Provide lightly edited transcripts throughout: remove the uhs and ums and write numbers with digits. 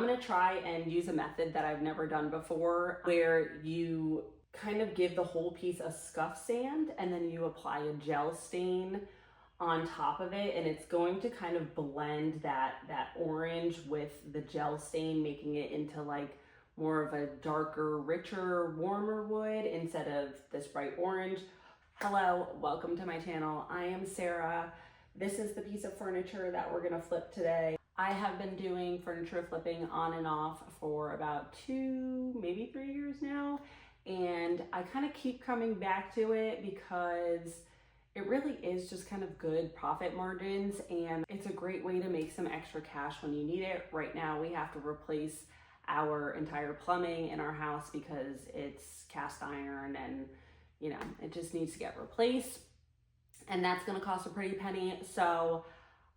I'm gonna try and use a method that I've never done before, where you kind of give the whole piece a scuff sand and then you apply a gel stain on top of it, and it's going to kind of blend that orange with the gel stain, making it into like more of a darker, richer, warmer wood instead of this bright orange. Hello, welcome to my channel. I am Sarah. This is the piece of furniture that we're gonna flip today. I have been doing furniture flipping on and off for about 2, maybe 3 years now. And I kind of keep coming back to it because it really is just kind of good profit margins, and it's a great way to make some extra cash when you need it. Right now we have to replace our entire plumbing in our house because it's cast iron and it just needs to get replaced, and that's going to cost a pretty penny. So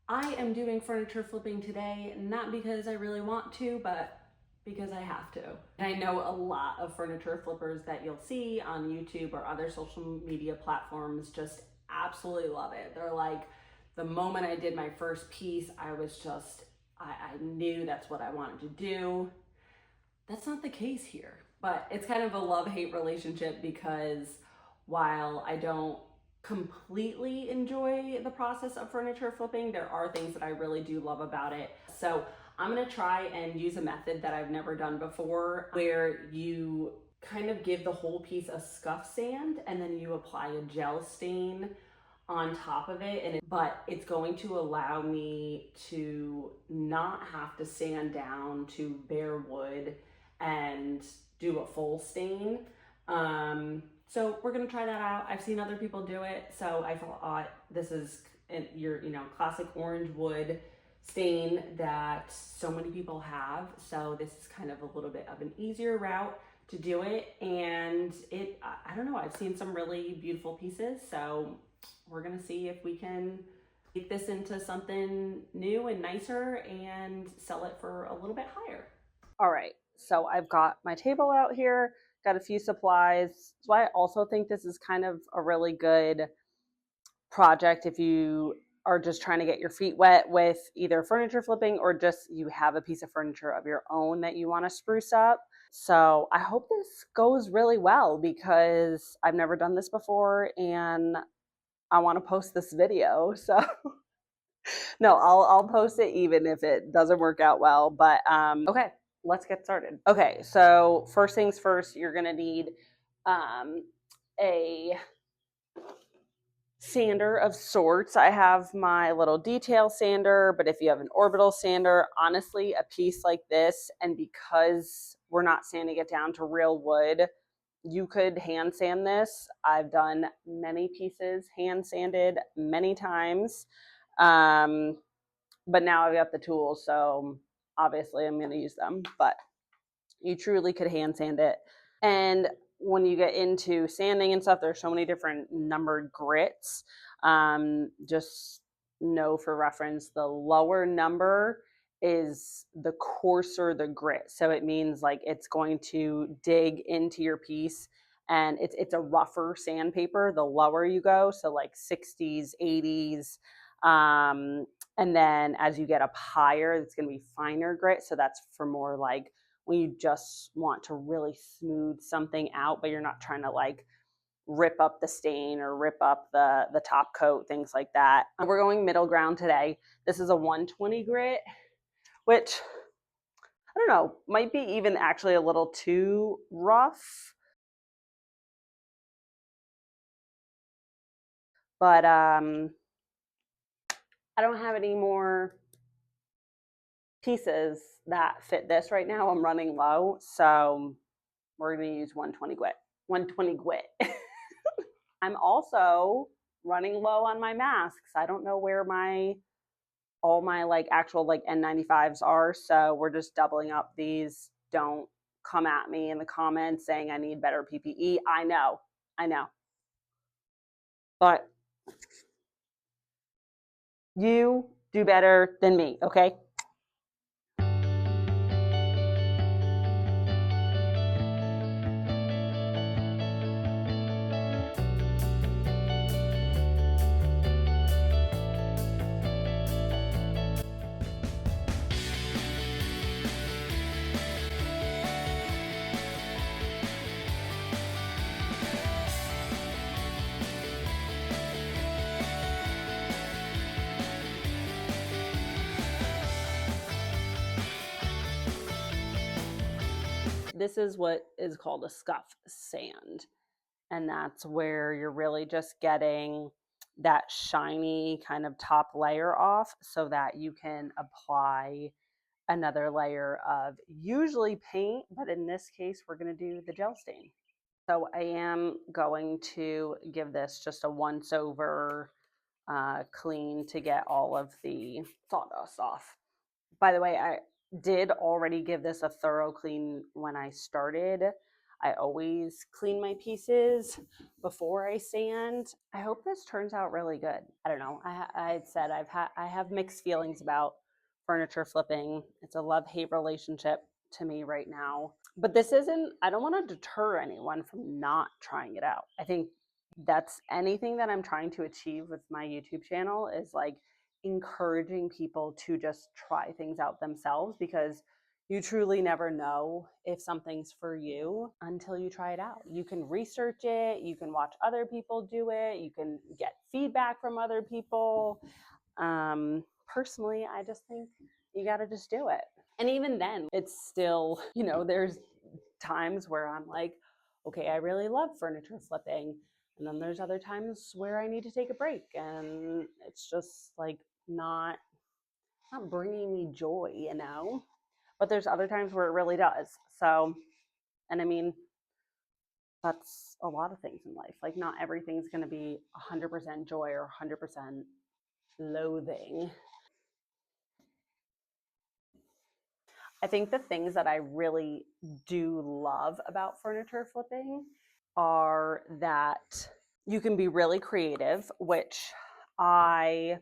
I am doing furniture flipping today, not because I really want to, but because I have to. And I know a lot of furniture flippers that you'll see on YouTube or other social media platforms just absolutely love it. They're like, the moment I did my first piece, I was just, I knew that's what I wanted to do. That's not the case here, but it's kind of a love-hate relationship, because while I don't completely enjoy the process of furniture flipping, there are things that I really do love about it. So I'm gonna try and use a method that I've never done before, where you kind of give the whole piece a scuff sand and then you apply a gel stain on top of it, but it's going to allow me to not have to sand down to bare wood and do a full stain. So we're gonna try that out. I've seen other people do it, so I thought this is your classic orange wood stain that so many people have. So this is kind of a little bit of an easier route to do it, and I don't know, I've seen some really beautiful pieces, so we're gonna see if we can make this into something new and nicer and sell it for a little bit higher. All right, so I've got my table out here, got a few supplies. So I also think this is kind of a really good project if you are just trying to get your feet wet with either furniture flipping or just you have a piece of furniture of your own that you want to spruce up. So I hope this goes really well, because I've never done this before and I want to post this video. So no, I'll post it even if it doesn't work out well. But okay, let's get started. Okay, so first things first, you're gonna need a sander of sorts. I have my little detail sander, but if you have an orbital sander, honestly, a piece like this, and because we're not sanding it down to real wood, you could hand sand this. I've done many pieces hand sanded many times, but now I've got the tools, so obviously I'm going to use them, but you truly could hand sand it. And when you get into sanding and stuff, there's so many different numbered grits. Just know for reference, the lower number is the coarser the grit. So it means like it's going to dig into your piece, and it's a rougher sandpaper the lower you go. So like 60s, 80s. And then as you get up higher, it's going to be finer grit. So that's for more like when you just want to really smooth something out, but you're not trying to like rip up the stain or rip up the top coat, things like that. We're going middle ground today. This is a 120 grit, which I don't know, might be even actually a little too rough. But I don't have any more pieces that fit this right now. I'm running low, so we're going to use 120 grit. 120 grit. I'm also running low on my masks. I don't know where all my like actual like N95s are, so we're just doubling up these. Don't come at me in the comments saying I need better PPE. I know. But you do better than me, okay? this is what is called a scuff sand. And that's where you're really just getting that shiny kind of top layer off so that you can apply another layer of usually paint, but in this case, we're going to do the gel stain. So I am going to give this just a once over clean to get all of the sawdust off. By the way, I did already give this a thorough clean when I started. I always clean my pieces before I sand. I hope this turns out really good. I don't know. I said I have mixed feelings about furniture flipping. It's a love-hate relationship to me right now. But this isn't, I don't want to deter anyone from not trying it out. I think that's anything that I'm trying to achieve with my YouTube channel is like encouraging people to just try things out themselves, because you truly never know if something's for you until you try it out. You can research it, you can watch other people do it, you can get feedback from other people. Personally, I just think you got to just do it. And even then, it's still, there's times where I'm like, okay, I really love furniture flipping. And then there's other times where I need to take a break and it's just like not bringing me joy. But there's other times where it really does. So, and I mean, that's a lot of things in life. Like, not everything's going to be 100% joy or 100% loathing. I think the things that I really do love about furniture flipping are that you can be really creative, which I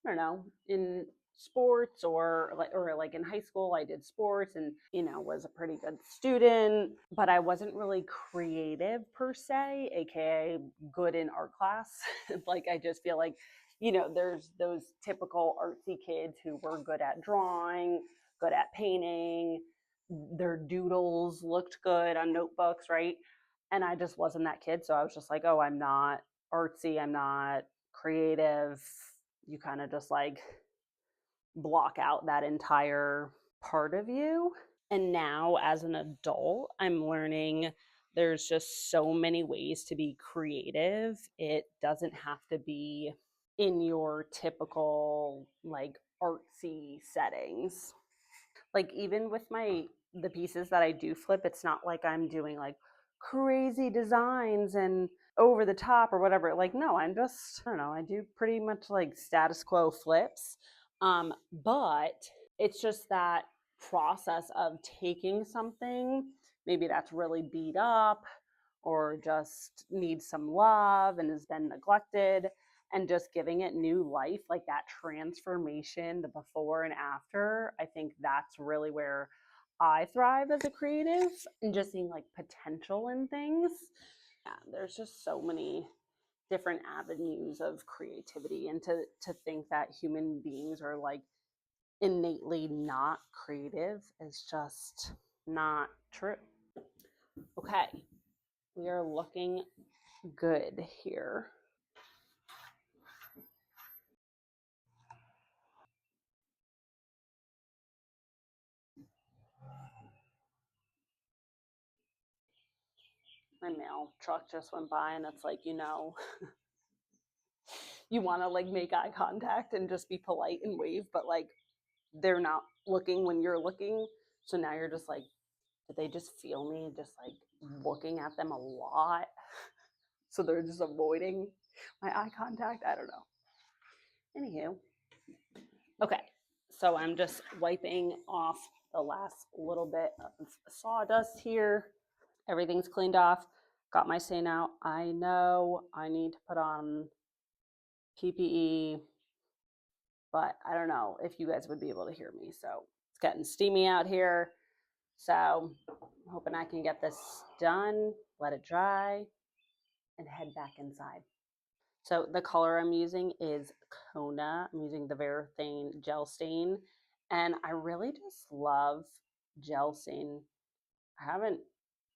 don't know, in sports or like in high school I did sports and was a pretty good student, but I wasn't really creative per se, aka good in art class. Like, I just feel like there's those typical artsy kids who were good at drawing, good at painting, their doodles looked good on notebooks, right? And I just wasn't that kid. So I was just like, oh, I'm not artsy, I'm not creative. You kind of just like block out that entire part of you. And now as an adult, I'm learning there's just so many ways to be creative. It doesn't have to be in your typical like artsy settings. Like, even with the pieces that I do flip, it's not like I'm doing like crazy designs and over the top or whatever. Like, no, I'm just, I don't know, I do pretty much like status quo flips. But it's just that process of taking something maybe that's really beat up or just needs some love and has been neglected, and just giving it new life, like that transformation, the before and after. I think that's really where I thrive as a creative, and just seeing like potential in things. Yeah, there's just so many different avenues of creativity, and to think that human beings are like innately not creative is just not true. Okay, we are looking good here. My mail truck just went by and it's like, you want to like make eye contact and just be polite and wave, but like they're not looking when you're looking. So now you're just like, did they just feel me just like looking at them a lot? So they're just avoiding my eye contact. I don't know. Anywho, okay. So I'm just wiping off the last little bit of sawdust here. Everything's cleaned off. Got my stain out. I know I need to put on PPE, but I don't know if you guys would be able to hear me. So it's getting steamy out here. So I'm hoping I can get this done, let it dry, and head back inside. So the color I'm using is Kona. I'm using the Varathane gel stain. And I really just love gel stain. I haven't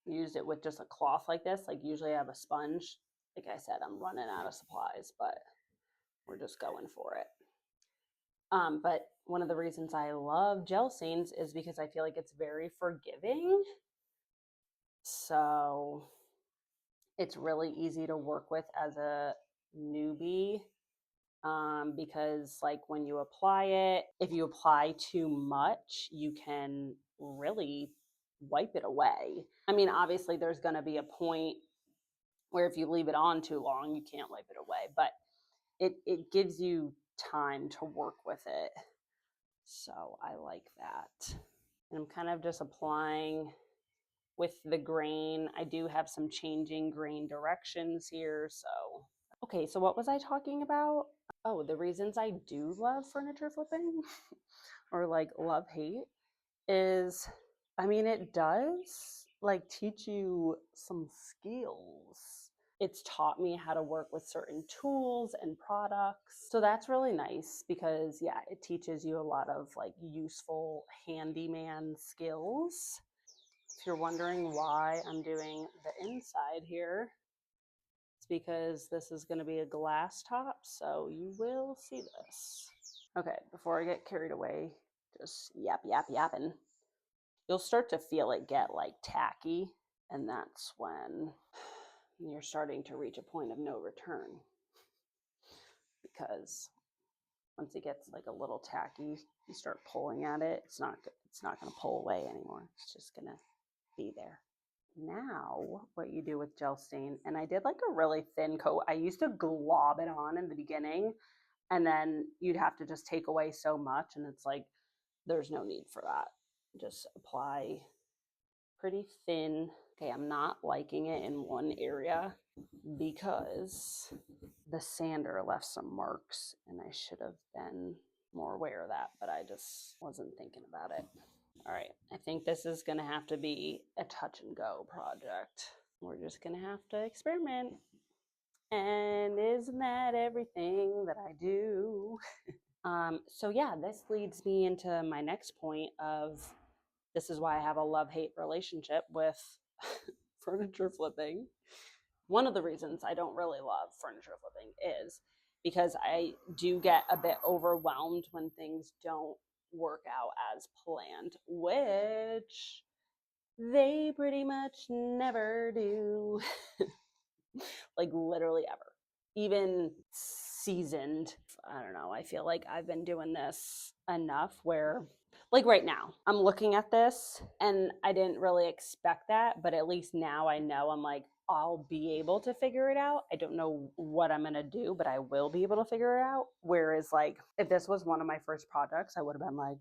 used it with just a cloth like this. Like, usually I have a sponge. Like I said, I'm running out of supplies, but we're just going for it. But one of the reasons I love gel stains is because I feel like it's very forgiving. So it's really easy to work with as a newbie, because like when you apply it, if you apply too much, you can really wipe it away. I mean, obviously there's going to be a point where if you leave it on too long, you can't wipe it away, but it gives you time to work with it. So I like that. And I'm kind of just applying with the grain. I do have some changing grain directions here. So, okay, so what was I talking about? Oh, the reasons I do love furniture flipping or like love hate is, I mean, it does like teach you some skills. It's taught me how to work with certain tools and products. So that's really nice because, yeah, it teaches you a lot of like useful handyman skills. If you're wondering why I'm doing the inside here, it's because this is going to be a glass top, so you will see this. Okay, before I get carried away, just yapping. You'll start to feel it get like tacky, and that's when you're starting to reach a point of no return. Because once it gets like a little tacky, you start pulling at it, it's not going to pull away anymore. It's just going to be there. Now what you do with gel stain, and I did like a really thin coat. I used to glob it on in the beginning, and then you'd have to just take away so much, and it's like there's no need for that. Just apply pretty thin. Okay, I'm not liking it in one area because the sander left some marks, and I should have been more aware of that, but I just wasn't thinking about it. All right, I think this is going to have to be a touch and go project. We're just going to have to experiment. And isn't that everything that I do? So yeah, this leads me into my next point of this is why I have a love-hate relationship with furniture flipping. One of the reasons I don't really love furniture flipping is because I do get a bit overwhelmed when things don't work out as planned, which they pretty much never do. Like literally ever. Even seasoned, I don't know, I feel like I've been doing this enough where like right now I'm looking at this and I didn't really expect that, but at least now I know I'm like I'll be able to figure it out. I don't know what I'm going to do, but I will be able to figure it out. Whereas like if this was one of my first projects, I would have been like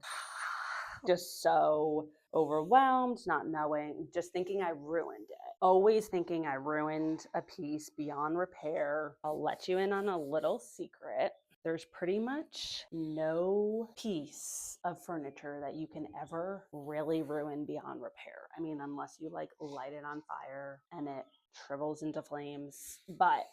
just so overwhelmed, not knowing, just thinking I ruined it. Always thinking I ruined a piece beyond repair. I'll let you in on a little secret. There's pretty much no piece of furniture that you can ever really ruin beyond repair. I mean, unless you like light it on fire and it shrivels into flames. But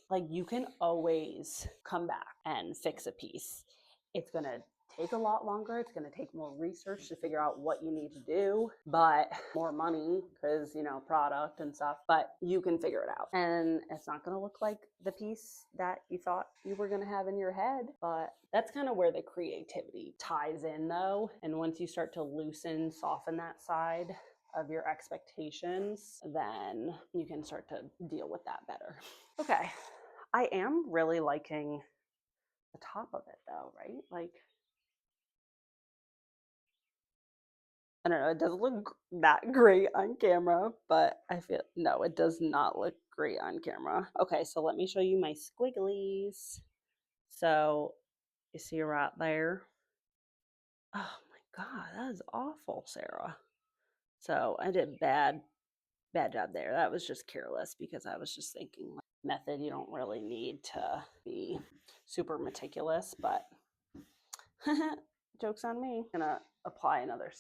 like you can always come back and fix a piece. It's going to take a lot longer. It's going to take more research to figure out what you need to do, but more money because, you know, product and stuff, but you can figure it out. And it's not going to look like the piece that you thought you were going to have in your head, but that's kind of where the creativity ties in though. And once you start to loosen, soften that side of your expectations, then you can start to deal with that better. Okay. I am really liking the top of it though, right? Like, I don't know, it doesn't look that great on camera, but I feel, no, it does not look great on camera. Okay, so let me show you my squigglies. So you see right there. Oh my God, that is awful, Sarah. So I did bad job there. That was just careless because I was just thinking like, method, you don't really need to be super meticulous, but joke's on me. I'm gonna apply another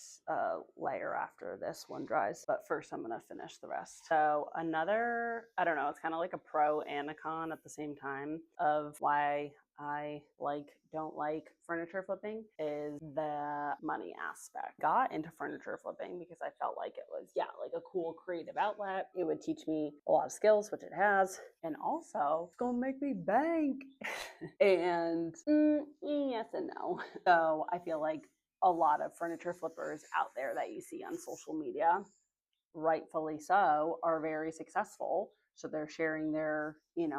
layer after this one dries, but first I'm gonna finish the rest. So another, I don't know, it's kind of like a pro and a con at the same time of why I don't like furniture flipping is the money aspect. Got into furniture flipping because I felt like it was, yeah, like a cool creative outlet. It would teach me a lot of skills, which it has, and also it's gonna make me bank. And yes and no. So I feel like a lot of furniture flippers out there that you see on social media rightfully so, are very successful. So they're sharing their,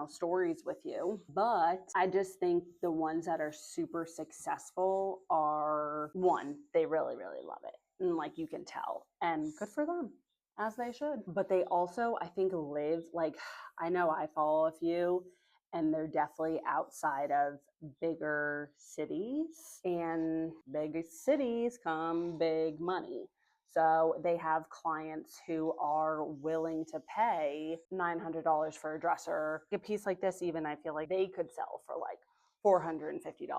stories with you. But I just think the ones that are super successful are, one, they really, really love it. And like you can tell, and good for them, as they should. But they also, I think, live like, I know I follow a few, and they're definitely outside of bigger cities, and big cities come big money. So they have clients who are willing to pay $900 for a dresser. A piece like this, even, I feel like they could sell for like $450.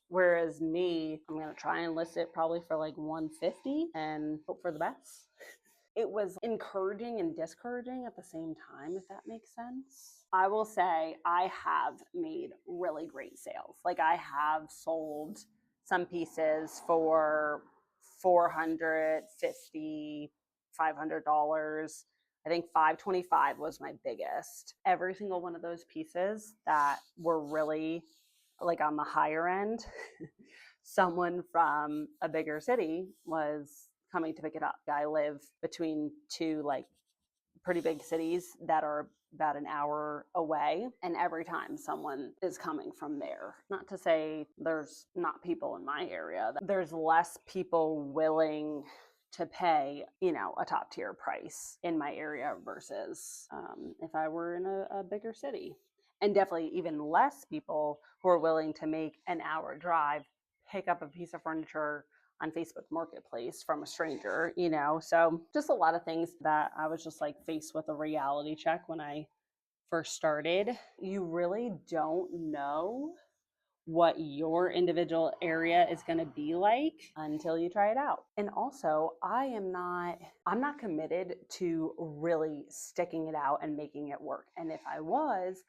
Whereas me, I'm gonna try and list it probably for like $150 and hope for the best. It was encouraging and discouraging at the same time, if that makes sense. I will say I have made really great sales. Like, I have sold some pieces for $450, $500. I think $525 was my biggest. Every single one of those pieces that were really like on the higher end, someone from a bigger city was coming to pick it up. I live between two like pretty big cities that are about an hour away, and every time someone is coming from there. Not to say there's not people in my area, there's less people willing to pay, a top tier price in my area versus if I were in a bigger city. And definitely even less people who are willing to make an hour drive, pick up a piece of furniture on Facebook Marketplace from a stranger, So just a lot of things that I was just like faced with a reality check when I first started. You really don't know what your individual area is going to be like until you try it out. And also, I'm not committed to really sticking it out and making it work. And if I was,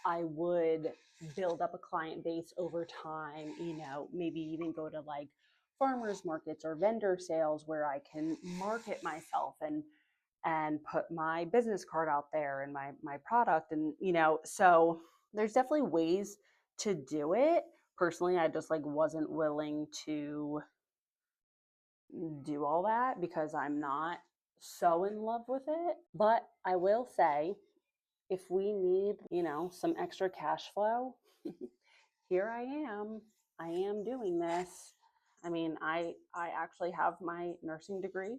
I would build up a client base over time, maybe even go to like farmers markets or vendor sales where I can market myself and put my business card out there and my product. And, so there's definitely ways to do it. Personally, I just like wasn't willing to do all that because I'm not so in love with it. But I will say, if we need, some extra cash flow, here I am. I am doing this. I mean, I actually have my nursing degree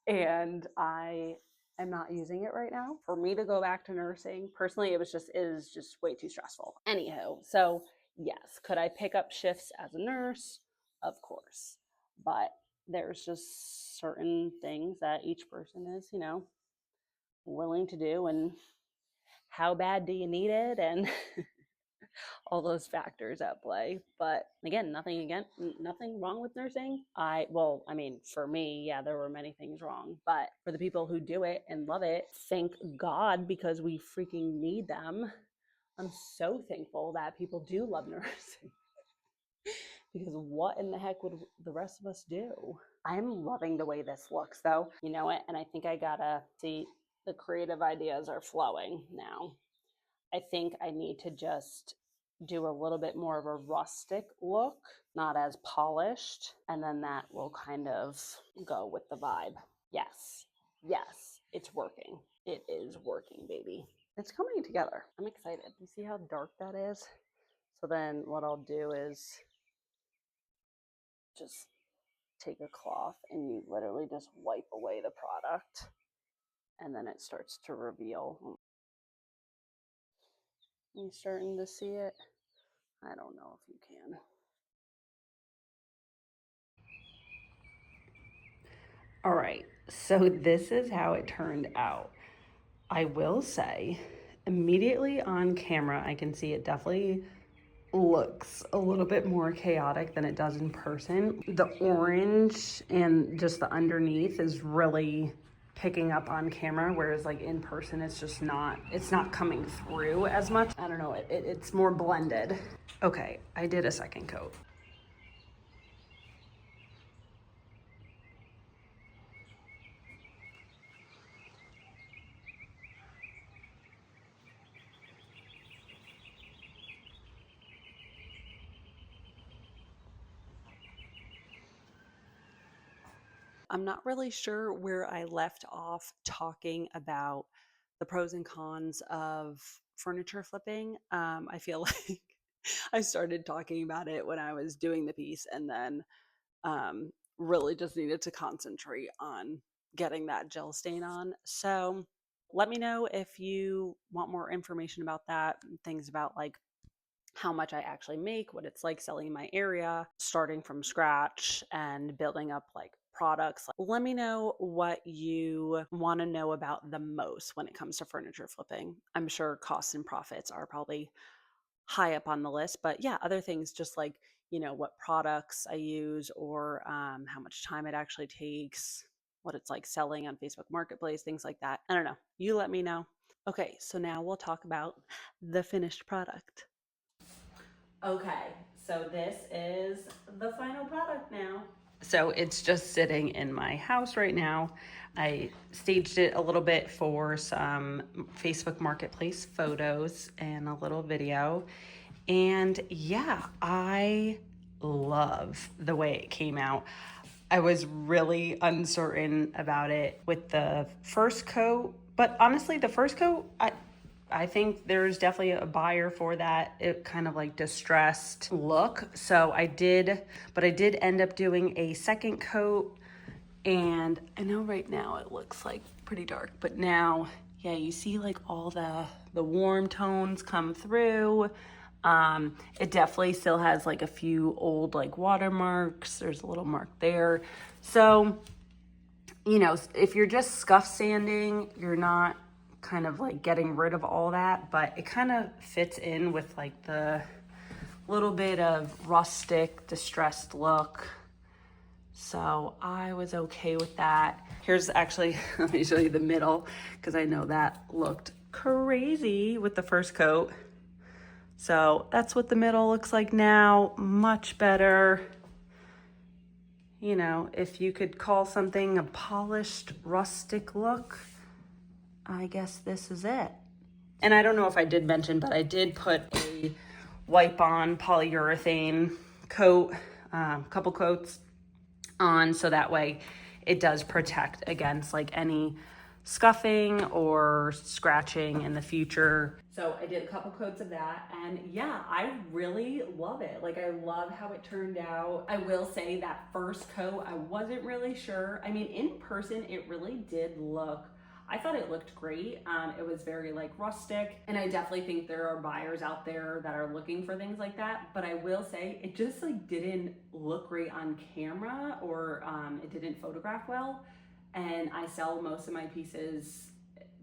and I am not using it right now. For me to go back to nursing, personally, it is just way too stressful. Anywho, so yes, could I pick up shifts as a nurse? Of course. But there's just certain things that each person is, willing to do, and how bad do you need it, and all those factors at play. But again, nothing wrong with nursing. For me, yeah, there were many things wrong, but for the people who do it and love it, thank God, because we freaking need them. I'm so thankful that people do love nursing. Because what in the heck would the rest of us do? I'm loving the way this looks, though. You know what? And I think I gotta see, the creative ideas are flowing now. I think I need to just do a little bit more of a rustic look, not as polished, and then that will kind of go with the vibe. Yes, it's working. It is working, baby. It's coming together. I'm excited. You see how dark that is? So then what I'll do is just take a cloth and you literally just wipe away the product, and then it starts to reveal. You starting to see it? I don't know if you can. All right, so this is how it turned out. I will say, immediately on camera, I can see it definitely looks a little bit more chaotic than it does in person. The orange and just the underneath is really picking up on camera, whereas like in person, it's not coming through as much. I don't know, it's more blended. Okay, I did a second coat. I'm not really sure where I left off talking about the pros and cons of furniture flipping. I feel like I started talking about it when I was doing the piece, and then um, really just needed to concentrate on getting that gel stain on. So let me know if you want more information about that, things about like how much I actually make, what it's like selling in my area, starting from scratch and building up like products. Let me know what you want to know about the most when it comes to furniture flipping. I'm sure costs and profits are probably high up on the list, but yeah, other things just like, what products I use or how much time it actually takes, what it's like selling on Facebook Marketplace, things like that. I don't know. You let me know. Okay, so now we'll talk about the finished product. Okay, so this is the final product now. So it's just sitting in my house right now. I staged it a little bit for some Facebook Marketplace photos and a little video. And yeah, I love the way it came out. I was really uncertain about it with the first coat, but honestly, the first coat, I think there's definitely a buyer for that. It kind of like distressed look. So I did end up doing a second coat. And I know right now it looks like pretty dark, but now, yeah, you see like all the warm tones come through. It definitely still has like a few old like watermarks. There's a little mark there. So, if you're just scuff sanding, you're not kind of like getting rid of all that, but it kind of fits in with like the little bit of rustic, distressed look. So I was okay with that. Here's actually, let me show you the middle because I know that looked crazy with the first coat. So that's what the middle looks like now, much better. If you could call something a polished, rustic look, I guess this is it. And I don't know if I did mention, but I did put a wipe-on polyurethane coat, couple coats on, so that way it does protect against like any scuffing or scratching in the future. So I did a couple coats of that, and yeah, I really love it. Like, I love how it turned out. I will say that first coat, I wasn't really sure. I mean, in person, it really did look, I thought it looked great. It was very like rustic, and I definitely think there are buyers out there that are looking for things like that. But I will say it just like didn't look great on camera, or it didn't photograph well. And I sell most of my pieces,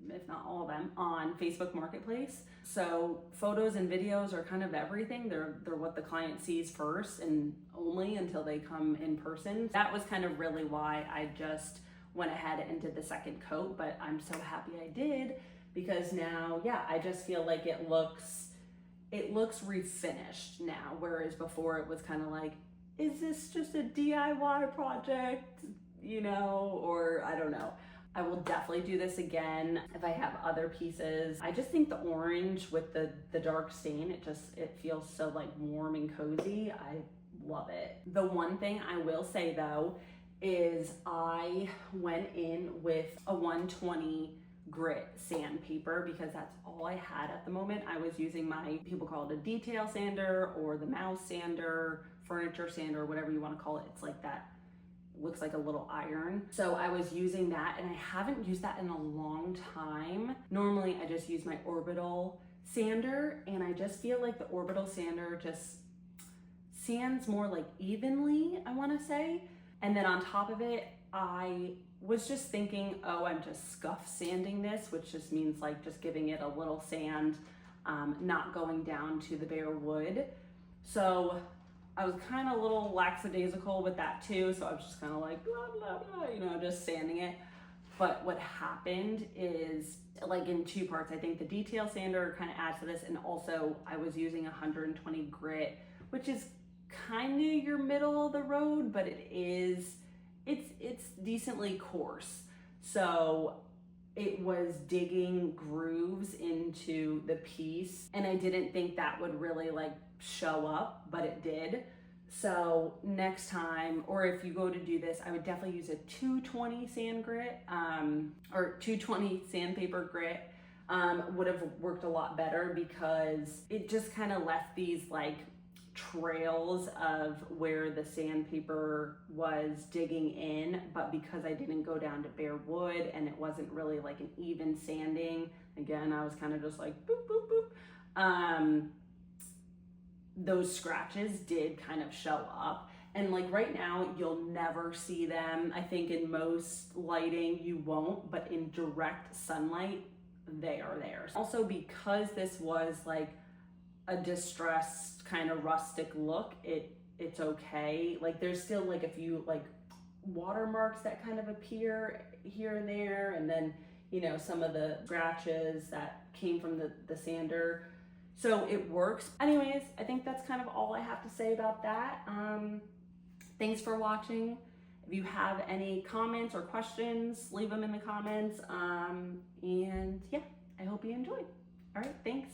if not all of them, on Facebook Marketplace. So photos and videos are kind of everything. They're what the client sees first and only until they come in person. That was kind of really why I just went ahead and did the second coat, but I'm so happy I did, because now, yeah, I just feel like it looks refinished now, whereas before it was kind of like, is this just a DIY project, or I don't know. I will definitely do this again if I have other pieces. I just think the orange with the dark stain, it feels so like warm and cozy. I love it. The one thing I will say though is I went in with a 120 grit sandpaper because that's all I had at the moment. I was using people call it a detail sander or the mouse sander, furniture sander, whatever you want to call it. It's like that, looks like a little iron. So I was using that, and I haven't used that in a long time. Normally I just use my orbital sander, and I just feel like the orbital sander just sands more like evenly, I want to say. And then on top of it, I was just thinking, oh, I'm just scuff sanding this, which just means like just giving it a little sand, not going down to the bare wood. So I was kind of a little lackadaisical with that too. So I was just kind of like, blah, blah, blah, just sanding it. But what happened is, like, in two parts, I think the detail sander kind of adds to this. And also I was using 120 grit, which is kind of your middle of the road, but it's decently coarse. So it was digging grooves into the piece, and I didn't think that would really like show up, but it did. So next time, or if you go to do this, I would definitely use a 220 sand grit, or 220 sandpaper grit. Would have worked a lot better because it just kind of left these like trails of where the sandpaper was digging in, but because I didn't go down to bare wood and it wasn't really like an even sanding, again, I was kind of just like boop, boop, boop. Those scratches did kind of show up. And like right now, you'll never see them. I think in most lighting you won't, but in direct sunlight, they are there. Also, because this was like a distressed kind of rustic look, it's okay. Like there's still like a few like watermarks that kind of appear here and there, and then you know some of the scratches that came from the sander. So it works. Anyways, I think that's kind of all I have to say about that. Thanks for watching. If you have any comments or questions, leave them in the comments. And yeah, I hope you enjoyed. All right, thanks.